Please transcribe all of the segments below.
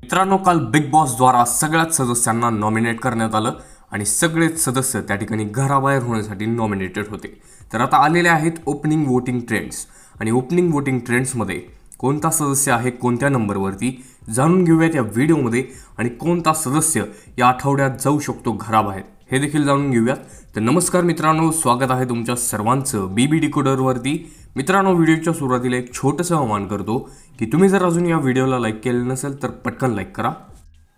मित्रांनो, काल big boss द्वारा सगळ्याच सदस्यांना नॉमिनेट करण्यात आलं आणि सगळेच सदस्य त्या ठिकाणी घराबाहेर होण्यासाठी नॉमिनेटेड होते। तर आता आलेले आहेत ओपनिंग वोटिंग ट्रेंड्स आणि ओपनिंग वोटिंग ट्रेंड्समध्ये कोणता सदस्य आहे कोणत्या नंबरवरती जाणून घेऊयात या व्हिडिओमध्ये आणि कोणता सदस्य या आठवड्यात जाऊ शकतो घराबाहेर हे देखील जाणून घेऊयात। तर नमस्कार मित्रांनो, स्वागत आहे तुमच्या सर्वांचं बीबी डिकोडरवरती। मित्रांनो, व्हिडिओच्या सुरुवातीला एक छोटंसं आवाहन करतो की तुम्ही जर अजून या व्हिडिओला लाईक केलं नसेल तर पटकन लाईक करा।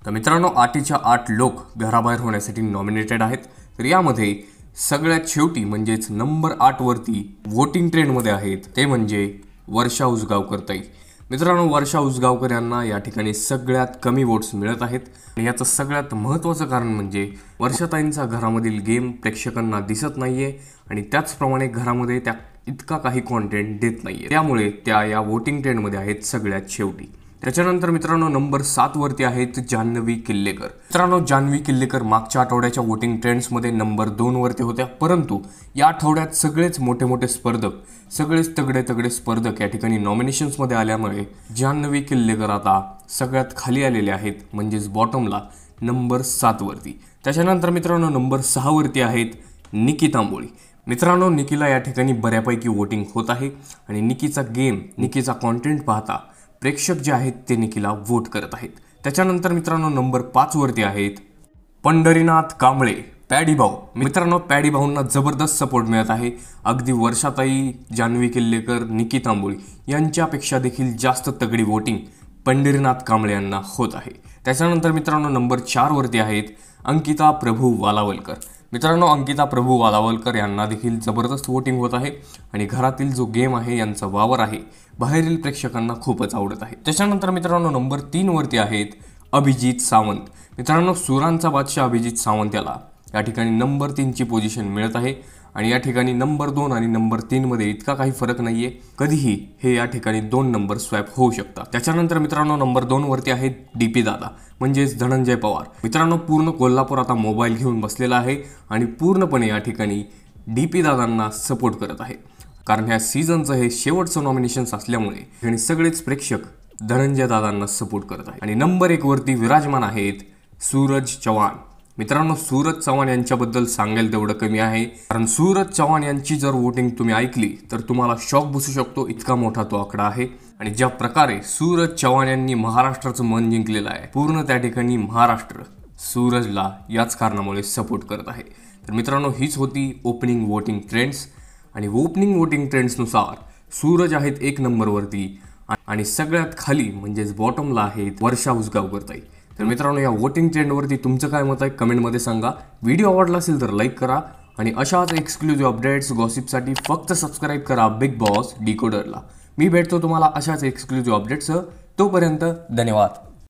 तर मित्रांनो, 8च्या 8 लोक घराबाहेर होण्यासाठी नॉमिनेटेड आहेत। तर यामध्ये सगळ्यात शेवटी म्हणजेच नंबर 8 वरती वोटिंग ट्रेंडमध्ये आहेत ते म्हणजे वर्षा उसगावकर ताई। मित्रांनो, वर्षा उसगावकर यांना या ठिकाणी सगळ्यात कमी वोट्स मिळत आहेत आणि याचं सगळ्यात महत्त्वाचं कारण म्हणजे वर्षाताईंचा घरामधील गेम प्रेक्षकांना दिसत नाहीये आणि त्याचप्रमाणे घरामध्ये त्या इतका काही कॉन्टेंट देत नाहीये, त्यामुळे त्या या वोटिंग ट्रेंडमध्ये आहेत सगळ्यात शेवटी। त्याच्यानंतर मित्रांनो, नंबर 7 वरती आहेत जान्हवी किल्लेकर। मित्रांनो, जान्हवी किल्लेकर मागच्या आठवड्याच्या वोटिंग ट्रेंड्समध्ये नंबर 2 वरती होत्या, परंतु या आठवड्यात सगळेच मोठे मोठे स्पर्धक, सगळेच तगडे स्पर्धक या ठिकाणी नॉमिनेशन्समध्ये आल्यामुळे जान्हवी किल्लेकर आता सगळ्यात खाली आलेले आहेत, म्हणजेच बॉटमला नंबर 7 वरती। त्याच्यानंतर मित्रांनो, नंबर 6 वरती आहेत निकी तांबोळी। मित्रांनो, निकीला या ठिकाणी बऱ्यापैकी वोटिंग होत आहे आणि निकीचा गेम, निकीचा कॉन्टेंट पाहता प्रेक्षक जे आहेत ते निकीला वोट करत आहेत। त्याच्यानंतर मित्रांनो, नंबर 5 वरती आहेत पंढरीनाथ कांबळे, पॅडी भाऊ। मित्रांनो, पॅडी भाऊंना जबरदस्त सपोर्ट मिळत आहे। अगदी वर्षाताई, जान्हवी किल्लेकर, निकी तांबोळी यांच्यापेक्षा देखील जास्त तगडी वोटिंग पंढरीनाथ कांबळे यांना होत आहे। त्याच्यानंतर मित्रांनो, नंबर 4 वरती आहेत अंकिता प्रभू वालावलकर। मित्रांनो, अंकिता प्रभू वालावलकर यांना देखील जबरदस्त वोटिंग होत आहे आणि घरातील जो गेम आहे, यांचा वावर आहे, बाहेरील प्रेक्षकांना खूपच आवडत आहे। त्याच्यानंतर मित्रांनो, नंबर 3 वरती आहेत अभिजित सावंत। मित्रांनो, सुरांचा बादशाह अभिजित सावंत याला या ठिकाणी नंबर 3 ची पोझिशन मिळत आहे आणि या ठिकाणी नंबर 2 आणि नंबर 3 मध्ये इतका काही फरक नाहीये, कधीही हे या ठिकाणी 2 नंबर स्वॅप होऊ शकतात। त्याच्यानंतर मित्रांनो, नंबर 2 वरती आहेत डीपी दादा म्हणजेच धनंजय पवार। मित्रांनो, पूर्ण कोल्हापूर आता मोबाईल घेऊन बसलेला आहे आणि पूर्णपणे या ठिकाणी डीपी दादांना सपोर्ट करत आहे, कारण ह्या सीझनचं हे शेवटचं नॉमिनेशन्स असल्यामुळे आणि सगळेच प्रेक्षक धनंजय दादांना सपोर्ट करत आहेत। आणि नंबर 1 वरती विराजमान आहेत सूरज चव्हाण। मित्रांनो, सूरज चव्हाण यांच्याबद्दल सांगायला तेवढं कमी आहे, कारण सूरज चव्हाण यांची जर वोटिंग तुम्ही ऐकली तर तुम्हाला शॉक बसू शकतो, इतका मोठा तो आकडा आहे। आणि ज्या प्रकारे सूरज चव्हाण यांनी महाराष्ट्राचं मन जिंकलेलं आहे, पूर्ण त्या ठिकाणी महाराष्ट्र सूरजला याच कारणामुळे सपोर्ट करत आहे। तर मित्रांनो, हीच होती ओपनिंग वोटिंग ट्रेंड्स आणि ओपनिंग वोटिंग ट्रेंड्सनुसार सूरज आहेत 1 नंबरवरती आणि सगळ्यात खाली म्हणजेच बॉटमला आहेत वर्षा उसगावकर ताई। तर मित्रांनो, या वोटिंग ट्रेंडवरती तुमचं काय मत आहे कमेंटमध्ये सांगा। व्हिडिओ आवडला असेल तर लाईक करा आणि अशाच एक्सक्लुझिव्ह अपडेट्स गॉसिपसाठी फक्त सबस्क्राईब करा बिग बॉस डिकोडरला। मी भेटतो तुम्हाला अशाच एक्सक्लुझिव्ह अपडेट्ससह, तोपर्यंत धन्यवाद।